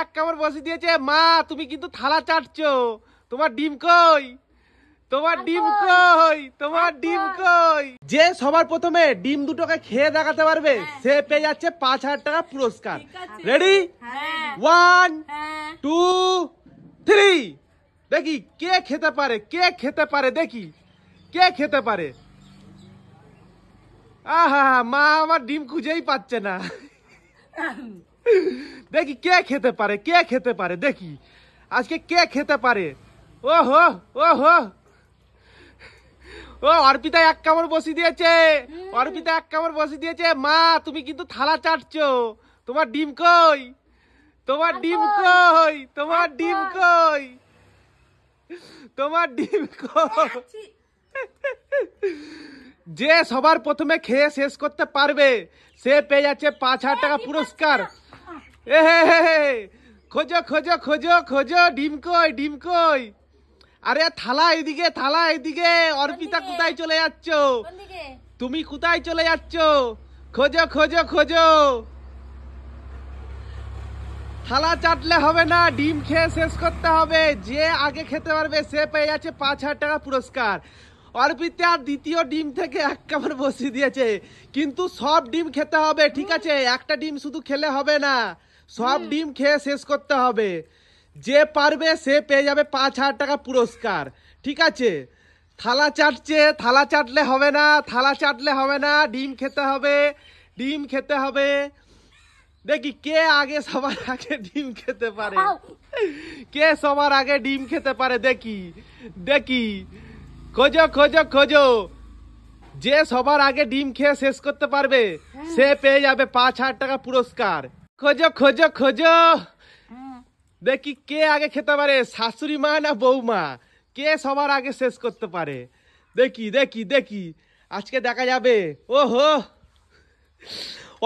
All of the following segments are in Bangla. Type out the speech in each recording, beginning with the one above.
এক কামড় বসে দিয়েছে। মা তুমি কিন্তু থালা চাটছো, তোমার ডিম কই? তোমার ডিম কই? তোমার ডিম কই? যে সবার প্রথমে ডিম দুটোকে খেয়ে দেখাতে পারবে সে পেয়ে যাচ্ছে 5,000 টাকা পুরস্কার। রেডি? 1 2 3 দেখি কে খেতে পারে, কে খেতে পারে, দেখি কে খেতে পারে। আহা মা আমার ডিম খুঁজেই পাচ্ছে না। দেখি কে খেতে পারে, কে খেতে পারে, দেখি আজকে কে খেতে পারে। ওহো ওহো ও অর্পিতা এক কামড় বসে দিয়েছে, অর্পিতা এক কামড় বসে দিয়েছে। মা তুমি কিন্তু থালা চাটছো, তোমার ডিম কই? তোমার ডিম কই? তোমার ডিম কই? তোমার ডিম কই? যে সবার প্রথমে খেয়ে শেষ করতে পারবে সে পেয়ে যাচ্ছে 5,000 টাকা পুরস্কার। এ খোঁজো খোঁজো খোঁজো খোঁজো, ডিম কই? ডিম কই? আরে থালা এদিকে, থালা এদিকে। অর্পিতা কোথায় চলে যাচ্ছ? তুমি কোথায় চলে যাচ্ছ? খোঁজো খোঁজো খোঁজো। থালা চাটলে হবে না, ডিম খেয়ে শেষ করতে হবে। যে আগে খেতে পারবে সে পেয়ে যাচ্ছে 5,000 টাকা পুরস্কার। অর্পিতা দ্বিতীয় ডিম থেকে এক কামড় বসিয়ে দিয়েছে, কিন্তু সব ডিম খেতে হবে, ঠিক আছে? একটা ডিম শুধু খেলে হবে না, সব ডিম খেয়ে শেষ করতে হবে। যে পারবে সে পেয়ে যাবে 5,000 টাকা পুরস্কার, ঠিক আছে? থালা চাটছে, থালা চাটলে হবে না, থালা চাটলে হবে না, ডিম খেতে হবে, ডিম খেতে হবে। দেখি কে আগে সবার আগে ডিম খেতে পারে, কে সবার আগে ডিম খেতে পারে, দেখি দেখি। খোঁজো খোঁজো খোঁজো। যে সবার আগে ডিম খেয়ে শেষ করতে পারবে সে পেয়ে যাবে 5,000 টাকা পুরস্কার। খোঁজো খোঁজো খোঁজো। দেখি কে আগে খেতে পারে, শাশুড়ি মা না বৌমা, কে সবার আগে শেষ করতে পারে। দেখি দেখি দেখি আজকে দেখা যাবে। ওহো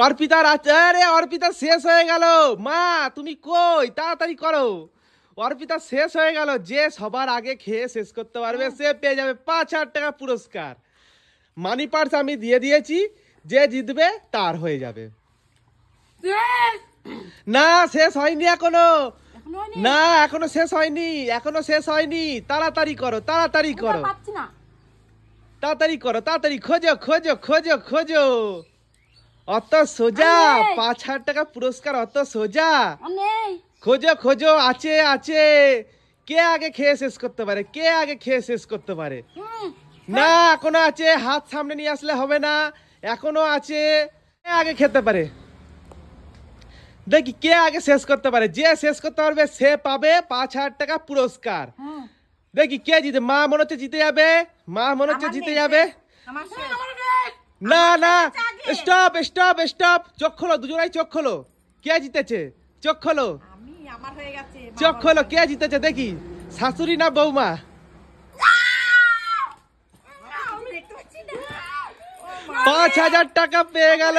অর্পিতার আছে, আরে অর্পিতা শেষ হয়ে গেল। মা তুমি কই? তাড়াতাড়ি করো, অর্পিতা শেষ হয়ে গেল। যে সবার আগে খেয়ে শেষ করতে পারবে সে পেয়ে যাবে 5,000 টাকা পুরস্কার। মানি পার্স আমি দিয়ে দিয়েছি, যে জিতবে তার হয়ে যাবে। না শেষ হয়নি এখনো, না এখনো শেষ হয়নি, এখনো শেষ হয়নি। তাড়াতাড়ি করো, তাড়াতাড়ি করো, তাড়াতাড়ি করো, তাড়াতাড়ি খোঁজো খোঁজো খোঁজো খোঁজো। অত সোজা 5,000 টাকা পুরস্কার, অত সোজা? খোঁজো খোঁজো, আছে আছে। কে আগে খেয়ে শেষ করতে পারে, কে আগে খেয়ে শেষ করতে পারে? না এখনো আছে, হাত সামনে নিয়ে আসলে হবে না, এখনো আছে। কে আগে খেতে পারে, দেখি কে আগে শেষ করতে পারে। যে শেষ করতে পারবে সে পাবে 5,000 টাকা পুরস্কার। দেখি কে জিতে। মা মনে হচ্ছে জিতে যাবে, মা মনে হচ্ছে জিতে যাবে। না না স্টপ স্টপ স্টপ, চোখ খোলো, দুজনাই চোখ খোলো। কে জিতেছে? চোখ খোলো, চোখ খোলো, কে জিতেছে দেখি, শাশুড়ি না বৌমা? 5,000 টাকা পেয়ে গেল।